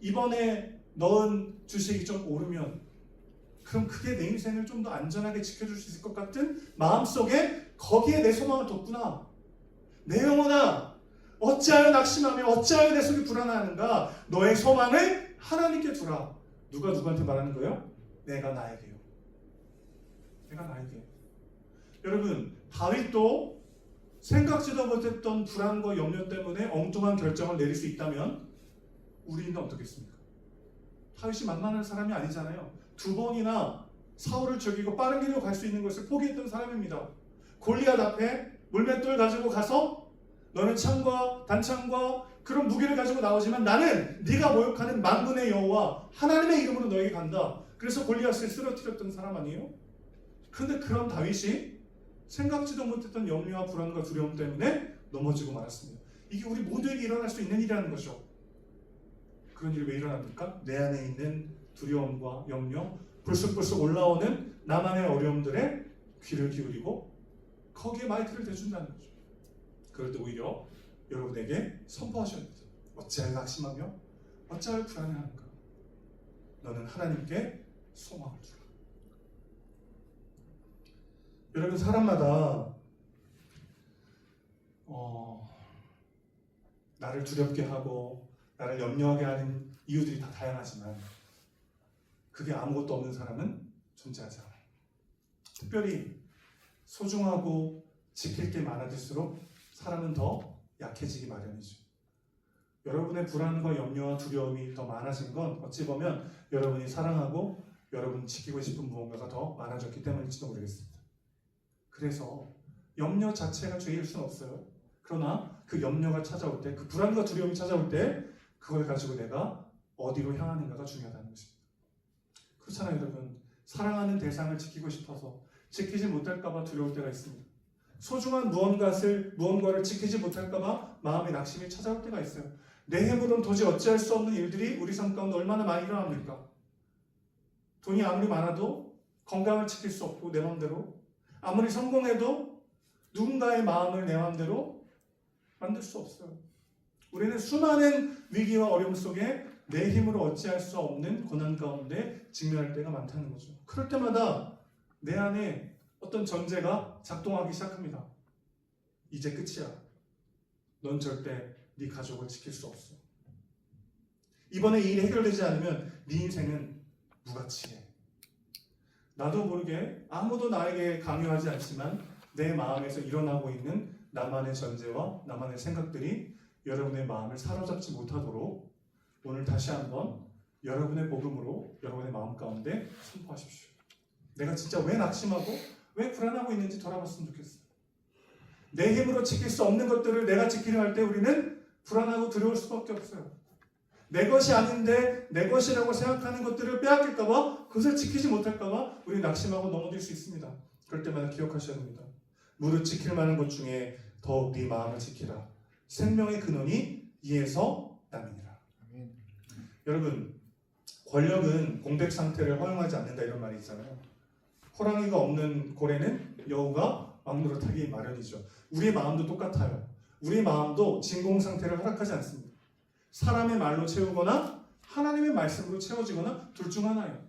이번에 넣은 주식이 좀 오르면, 그럼 그게 내 인생을 좀 더 안전하게 지켜줄 수 있을 것 같은 마음속에 거기에 내 소망을 뒀구나. 내 영혼아, 어찌하여 낙심하며 어찌하여 내 속이 불안해하는가? 너의 소망을 하나님께 두라. 누가 누구한테 말하는 거예요? 내가 나에게요. 내가 나에게. 여러분, 다윗도 생각지도 못했던 불안과 염려 때문에 엉뚱한 결정을 내릴 수 있다면 우리는 어떻겠습니까? 다윗이 만만한 사람이 아니잖아요. 2번이나 사울을 죽이고 빠른 길로 갈 수 있는 것을 포기했던 사람입니다. 골리앗 앞에 물맷돌 가지고 가서 너는 창과 단창과 그런 무기를 가지고 나오지만 나는 네가 모욕하는 만군의 여호와 하나님의 이름으로 너에게 간다. 그래서 골리앗을 쓰러뜨렸던 사람 아니에요? 그런데 그런 다윗이 생각지도 못했던 염려와 불안과 두려움 때문에 넘어지고 말았습니다. 이게 우리 모두에게 일어날 수 있는 일이라는 거죠. 그런 일이 왜 일어납니까? 내 안에 있는 두려움과 염려, 불쑥불쑥 올라오는 나만의 어려움들에 귀를 기울이고 거기에 마이크를 대준다는 거죠. 그럴 때 오히려 여러분에게 선포하셔야 됩니다. 어찌하여 낙심하며 어찌하여 불안해하는가? 너는 하나님께 소망을 주라. 여러분, 사람마다 나를 두렵게 하고 나를 염려하게 하는 이유들이 다 다양하지만 그게 아무것도 없는 사람은 존재하지 않아요. 특별히 소중하고 지킬 게 많아질수록 사람은 더 약해지기 마련이죠. 여러분의 불안과 염려와 두려움이 더 많아진 건 어찌 보면 여러분이 사랑하고 여러분 지키고 싶은 무언가가 더 많아졌기 때문일지도 모르겠습니다. 그래서 염려 자체가 죄일 수는 없어요. 그러나 그 염려가 찾아올 때, 그 불안과 두려움이 찾아올 때 그걸 가지고 내가 어디로 향하는가가 중요하다는 것입니다. 그렇잖아요, 여러분. 사랑하는 대상을 지키고 싶어서 지키지 못할까봐 두려울 때가 있습니다. 소중한 무언가를 지키지 못할까봐 마음의 낙심이 찾아올 때가 있어요. 내 힘으로는 도저히 어찌할 수 없는 일들이 우리 삶 가운데 얼마나 많이 일어납니까? 돈이 아무리 많아도 건강을 지킬 수 없고 내 마음대로, 아무리 성공해도 누군가의 마음을 내 마음대로 만들 수 없어요. 우리는 수많은 위기와 어려움 속에 내 힘으로 어찌할 수 없는 고난 가운데 직면할 때가 많다는 거죠. 그럴 때마다 내 안에 어떤 전제가 작동하기 시작합니다. 이제 끝이야. 넌 절대 네 가족을 지킬 수 없어. 이번에 이 일이 해결되지 않으면 네 인생은 무가치해. 나도 모르게 아무도 나에게 강요하지 않지만 내 마음에서 일어나고 있는 나만의 전제와 나만의 생각들이 여러분의 마음을 사로잡지 못하도록 오늘 다시 한번 여러분의 복음으로 여러분의 마음 가운데 선포하십시오. 내가 진짜 왜 낙심하고 왜 불안하고 있는지 돌아봤으면 좋겠어요. 내 힘으로 지킬 수 없는 것들을 내가 지키려 할 때 우리는 불안하고 두려울 수밖에 없어요. 내 것이 아닌데 내 것이라고 생각하는 것들을 빼앗길까봐, 그것을 지키지 못할까봐 우리 낙심하고 넘어질 수 있습니다. 그럴 때마다 기억하셔야 됩니다. 무릇 지킬 만한 것 중에 더욱 네 마음을 지키라. 생명의 근원이 이에서 남이니라. 여러분, 권력은 공백 상태를 허용하지 않는다 이런 말이 있잖아요. 호랑이가 없는 고래는 여우가 왕노릇하기 마련이죠. 우리의 마음도 똑같아요. 우리의 마음도 진공 상태를 허락하지 않습니다. 사람의 말로 채우거나 하나님의 말씀으로 채워지거나 둘 중 하나예요.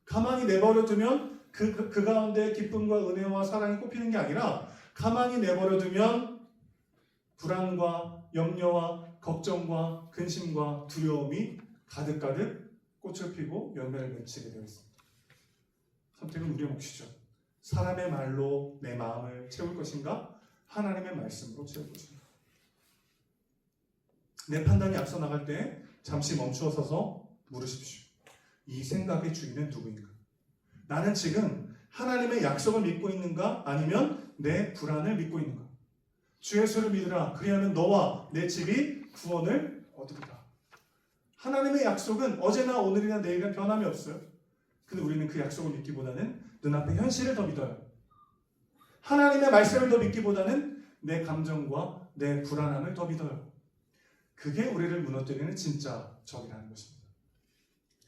가만히 내버려두면 그 가운데 기쁨과 은혜와 사랑이 꼽히는 게 아니라 가만히 내버려두면 불안과 염려와 걱정과 근심과 두려움이 가득가득 꽃을 피고 열매를 맺히게 되어 있습니다. 선택은 우리의 몫이죠. 사람의 말로 내 마음을 채울 것인가? 하나님의 말씀으로 채울 것인가? 내 판단이 앞서 나갈 때 잠시 멈추어 서서 물으십시오. 이 생각의 주인은 누구인가? 나는 지금 하나님의 약속을 믿고 있는가? 아니면 내 불안을 믿고 있는가? 주 예수를 믿으라. 그리하면 너와 내 집이 구원을 얻으리라. 하나님의 약속은 어제나 오늘이나 내일이나 변함이 없어요. 근데 우리는 그 약속을 믿기보다는 눈앞의 현실을 더 믿어요. 하나님의 말씀을 더 믿기보다는 내 감정과 내 불안함을 더 믿어요. 그게 우리를 무너뜨리는 진짜 적이라는 것입니다.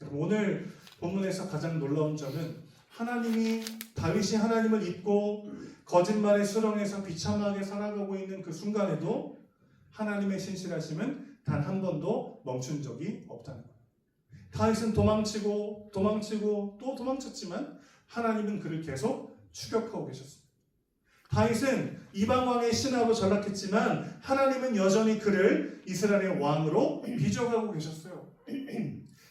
여러분, 오늘 본문에서 가장 놀라운 점은 다윗이 하나님을 잊고 거짓말의 수렁에서 비참하게 살아가고 있는 그 순간에도 하나님의 신실하심은 단 한 번도 멈춘 적이 없다는 거예요. 다윗은 도망치고 또 도망쳤지만 하나님은 그를 계속 추격하고 계셨습니다. 다윗은 이방 왕의 신하로 전락했지만 하나님은 여전히 그를 이스라엘의 왕으로 빚어가고 계셨어요.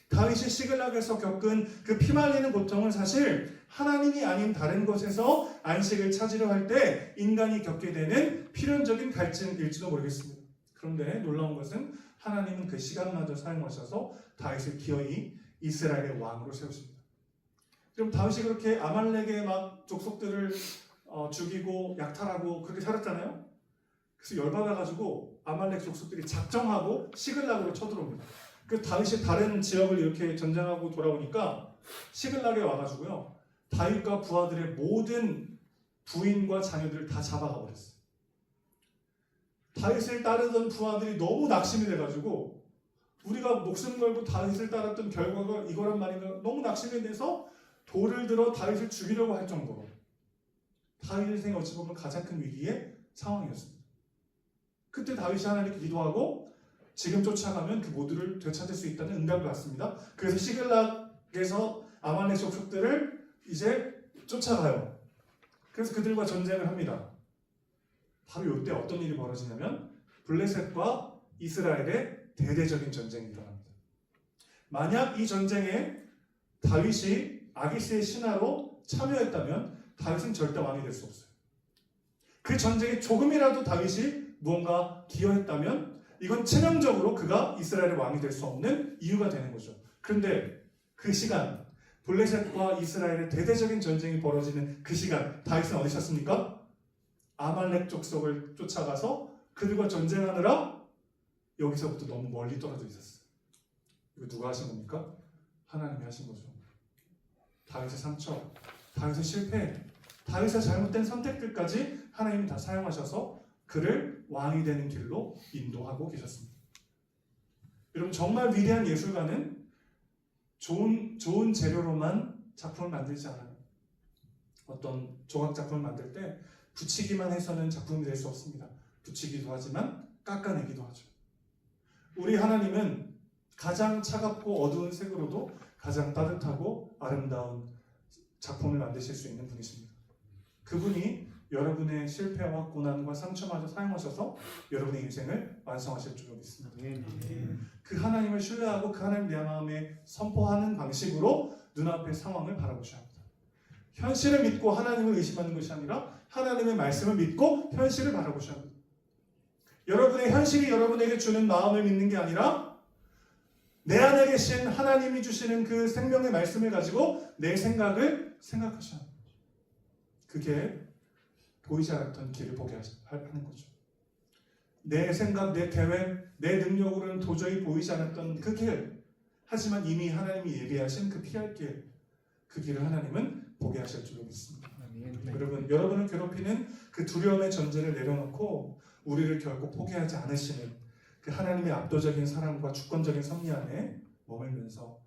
다윗이 시글락에서 겪은 그 피말리는 고통은 사실 하나님이 아닌 다른 곳에서 안식을 찾으려 할 때 인간이 겪게 되는 필연적인 갈증일지도 모르겠습니다. 그런데 놀라운 것은 하나님은 그 시간마저 사용하셔서 다윗을 기어이 이스라엘의 왕으로 세우십니다. 그럼 다윗이 그렇게 아말렉의 막 족속들을 죽이고 약탈하고 그렇게 살았잖아요. 그래서 열받아가지고 아말렉 족속들이 작정하고 시글락으로 쳐들어옵니다. 그래서 다윗이 다른 지역을 이렇게 전쟁하고 돌아오니까 시글락에 와가지고요, 다윗과 부하들의 모든 부인과 자녀들을 다 잡아가 버렸어요. 다윗을 따르던 부하들이 너무 낙심이 돼가지고 우리가 목숨 걸고 다윗을 따랐던 결과가 이거란 말인가, 너무 낙심이 돼서 돌을 들어 다윗을 죽이려고 할 정도로 다윗 인생에 어찌 보면 가장 큰 위기의 상황이었습니다. 그때 다윗이 하나님께 기도하고 지금 쫓아가면 그 모두를 되찾을 수 있다는 응답을 받습니다. 그래서 시글락에서 아말렉 족속들을 이제 쫓아가요. 그래서 그들과 전쟁을 합니다. 바로 이때 어떤 일이 벌어지냐면 블레셋과 이스라엘의 대대적인 전쟁이 일어납니다. 만약 이 전쟁에 다윗이 아기스의 신하로 참여했다면 다윗은 절대 왕이 될 수 없어요. 그 전쟁에 조금이라도 다윗이 무언가 기여했다면 이건 치명적으로 그가 이스라엘의 왕이 될 수 없는 이유가 되는 거죠. 그런데 그 시간, 블레셋과 이스라엘의 대대적인 전쟁이 벌어지는 그 시간, 다윗은 어디 있었습니까? 아말렉 족속을 쫓아가서 그들과 전쟁하느라 여기서부터 너무 멀리 떨어져 있었어요. 이거 누가 하신 겁니까? 하나님이 하신 거죠. 다윗의 상처, 다윗의 실패, 다윗의 잘못된 선택들까지 하나님이 다 사용하셔서 그를 왕이 되는 길로 인도하고 계셨습니다. 여러분, 정말 위대한 예술가는 좋은 재료로만 작품을 만들지 않아요. 어떤 조각 작품을 만들 때 붙이기만 해서는 작품이 될 수 없습니다. 붙이기도 하지만 깎아내기도 하죠. 우리 하나님은 가장 차갑고 어두운 색으로도 가장 따뜻하고 아름다운 작품을 만드실 수 있는 분이십니다. 그분이 여러분의 실패와 고난과 상처마저 사용하셔서 여러분의 인생을 완성하실 줄로 믿습니다. 그 하나님을 신뢰하고 그 하나님 내 마음에 선포하는 방식으로 눈앞의 상황을 바라보셔야 합니다. 현실을 믿고 하나님을 의심하는 것이 아니라 하나님의 말씀을 믿고 현실을 바라보셔야 합니다. 여러분의 현실이 여러분에게 주는 마음을 믿는 게 아니라 내 안에 계신 하나님이 주시는 그 생명의 말씀을 가지고 내 생각을 생각하셔야 합니다. 그게 보이지 않았던 길을 보게 하는 거죠. 내 생각, 내 계획, 내 능력으로는 도저히 보이지 않았던 그 길, 하지만 이미 하나님이 예비하신 그 피할 길, 그 길을 하나님은 보게 하실 줄로 믿습니다. 여러분을 괴롭히는 그 두려움의 전제를 내려놓고 우리를 결코 포기하지 않으시는 그 하나님의 압도적인 사랑과 주권적인 섭리 안에 머물면서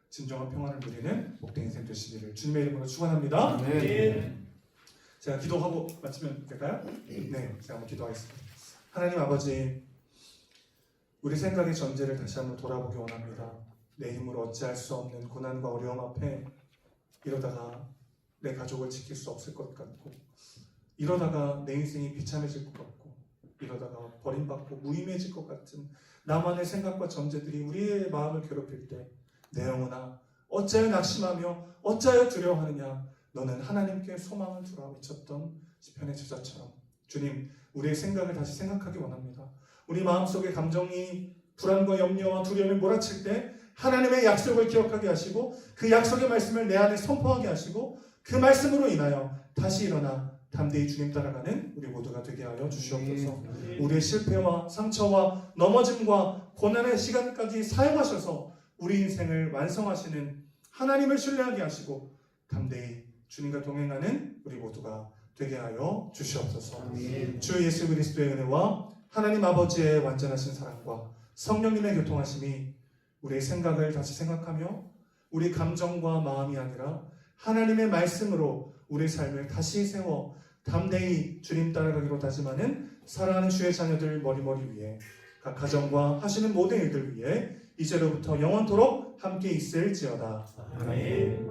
진정한 평안을 누리는 복된 인생 되시기를 주님의 이름으로 축원합니다. 제가 기도하고 마치면 될까요? 네, 제가 한번 기도하겠습니다. 하나님 아버지, 우리 생각의 전제를 다시 한번 돌아보기 원합니다. 내 힘으로 어찌할 수 없는 고난과 어려움 앞에 이러다가 내 가족을 지킬 수 없을 것 같고, 이러다가 내 인생이 비참해질 것 같고, 이러다가 버림받고 무의미해질 것 같은 나만의 생각과 전제들이 우리의 마음을 괴롭힐 때, 내 영혼아, 어찌하여 낙심하며 어찌하여 두려워하느냐? 너는 하나님께 소망을 두라 외쳤던 시편의 저자처럼 주님, 우리의 생각을 다시 생각하기 원합니다. 우리 마음속에 감정이 불안과 염려와 두려움을 몰아칠 때 하나님의 약속을 기억하게 하시고 그 약속의 말씀을 내 안에 선포하게 하시고 그 말씀으로 인하여 다시 일어나 담대히 주님 따라가는 우리 모두가 되게 하여 주시옵소서. 우리의 실패와 상처와 넘어짐과 고난의 시간까지 사용하셔서 우리 인생을 완성하시는 하나님을 신뢰하게 하시고 담대히 주님과 동행하는 우리 모두가 되게 하여 주시옵소서. 주 예수 그리스도의 은혜와 하나님 아버지의 완전하신 사랑과 성령님의 교통하심이 우리의 생각을 다시 생각하며 우리 감정과 마음이 아니라 하나님의 말씀으로 우리 삶을 다시 세워 담대히 주님 따라가기로 다짐하는 사랑하는 주의 자녀들 머리머리 위에 각 가정과 하시는 모든 일들 위에 이제로부터 영원토록 함께 있을지어다. 아멘.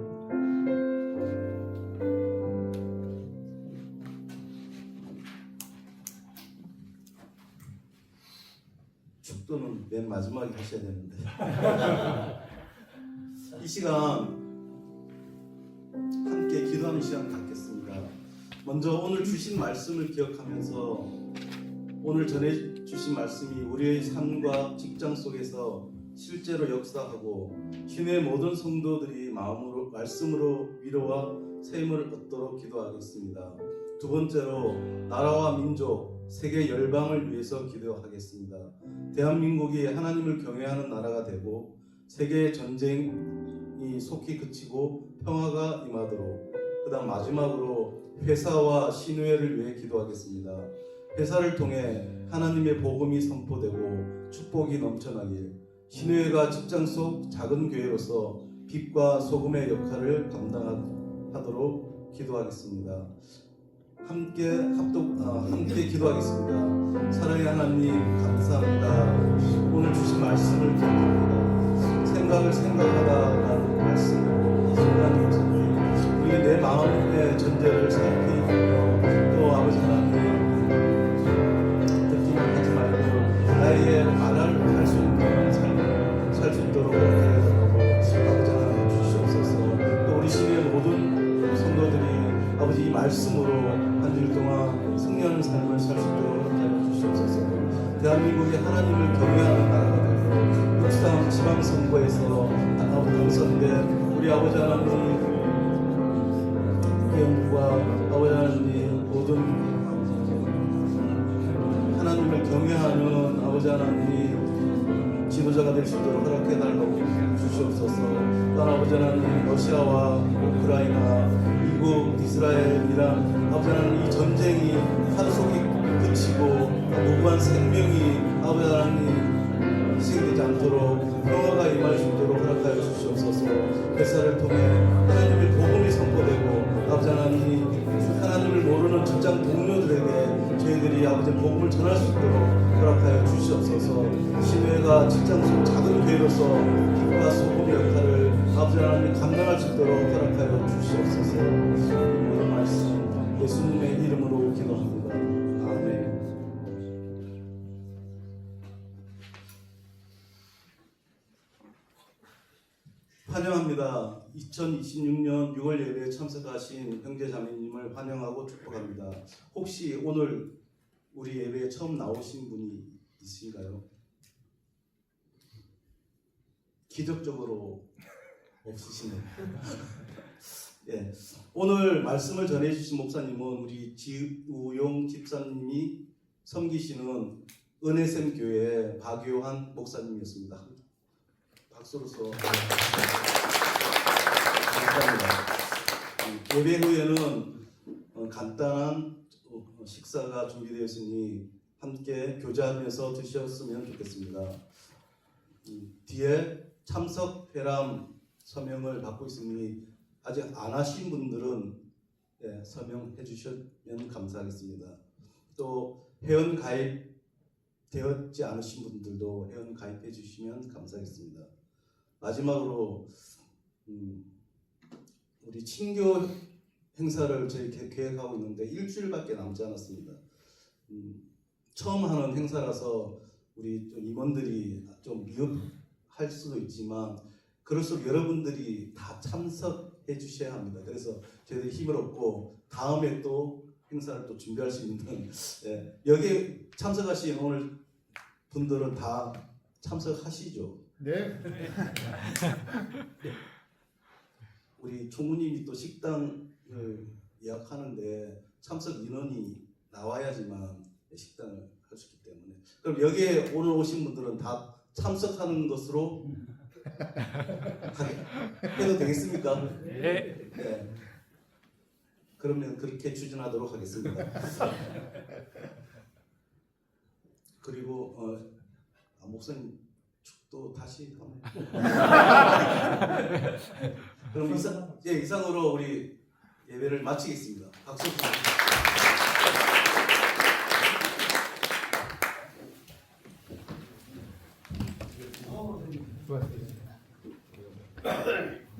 축도는 맨 마지막에 하셔야 되는데 이 시간 함께 기도하는 시간 갖겠습니다. 먼저 오늘 주신 말씀을 기억하면서 오늘 전해 주신 말씀이 우리의 삶과 직장 속에서 실제로 역사하고 신의 모든 성도들이 마음으로 말씀으로 위로와 샘을 얻도록 기도하겠습니다. 두 번째로 나라와 민족, 세계 열방을 위해서 기도하겠습니다. 대한민국이 하나님을 경외하는 나라가 되고 세계 전쟁이 속히 그치고 평화가 임하도록, 그다음 마지막으로 회사와 신회를 위해 기도하겠습니다. 회사를 통해 하나님의 복음이 선포되고 축복이 넘쳐나길, 신회가 직장 속 작은 교회로서 빛과 소금의 역할을 감당하도록 기도하겠습니다. 함께 기도하겠습니다. 사랑의 하나님, 감사합니다. 오늘 주신 말씀을 기억합니다. 생각하다라는 말씀으로 이 순간이 없습니다. 우리 내 마음의 전제를 살피며 또 아버지 하나님 듣기만 하지 말고 나에게 할 수 있는 삶을 살 수 있도록 해달라고 아버지 하나님 주시옵소서. 또 우리 시대의 모든 성도들이 아버지 이 말씀으로 한 주일 동안 승리하는 삶을 살 수 있도록 하여 주시옵소서. 대한민국이 하나님을 경외하는 나라가 되고 육상 지방선거에서 당선된 우리 아버지 하나님 영과 아버지 하나님 모든 하나님을 경외하는 아버지 하나님 지도자가 될 수 있도록 허락해달라고 주시옵소서. 또한 아버지 하나님 러시아와 우크라이나, 미국, 이스라엘, 이란 아버지 하나님 이 전쟁이 하루 속에 그치고 무고한 생명이 아버지 하나님 희생되지 않도록 평화가 임할 수 있도록 허락하여 주시옵소서. 회사를 통해 하나님의 복음이 선포되고 아버지 하나님을 모르는 직장 동료들에게 저희들이 아버지 복음을 전할 수 있도록 허락하여 주시옵소서. 신회가 직장 속 작은 교회로서 빛과 소금의 역할을 아버지 하나님 감당할 수 있도록 허락하여 주시옵소서. 이런 말씀 예수님의 이름으로 기도합니다. 아멘. 환영합니다. 2026년 6월 예배에 참석하신 형제자매님을 환영하고 축복합니다. 혹시 오늘 우리 예배에 처음 나오신 분이 있으신가요? 기적적으로 없으시네요. 예, 오늘 말씀을 전해주신 목사님은 우리 지우용 집사님이 섬기시는 은혜샘 교회의 박요한 목사님이었습니다. 박수로서 감사합니다. 예배 후에는 간단한 식사가 준비되어 있으니 함께 교제하면서 드셨으면 좋겠습니다. 뒤에 참석 회람 서명을 받고 있으니 아직 안 하신 분들은 서명해 주시면 감사하겠습니다. 또 회원 가입 되었지 않으신 분들도 회원 가입해 주시면 감사하겠습니다. 마지막으로 우리 친교 행사를 저희 계획하고 있는데 일주일밖에 남지 않았습니다. 처음 하는 행사라서 우리 좀 임원들이 좀 미흡할 수도 있지만 그럴수록 여러분들이 다 참석해 주셔야 합니다. 그래서 저희들이 힘을 얻고 다음에 또 행사를 또 준비할 수 있는 여기 참석하신 오늘 분들은 다 참석하시죠? 네. 우리 총무님이 또 식당을 예약하는데 참석 인원이 나와야지만 식단을 할 수 있기 때문에 그럼 여기에 오늘 오신 분들은 다 참석하는 것으로 해도 되겠습니까? 네. 네. 그러면 그렇게 추진하도록 하겠습니다. 그리고 목사님 축도 다시 한번. 그럼 이상으로 우리 예배를 마치겠습니다. 박수 주세요.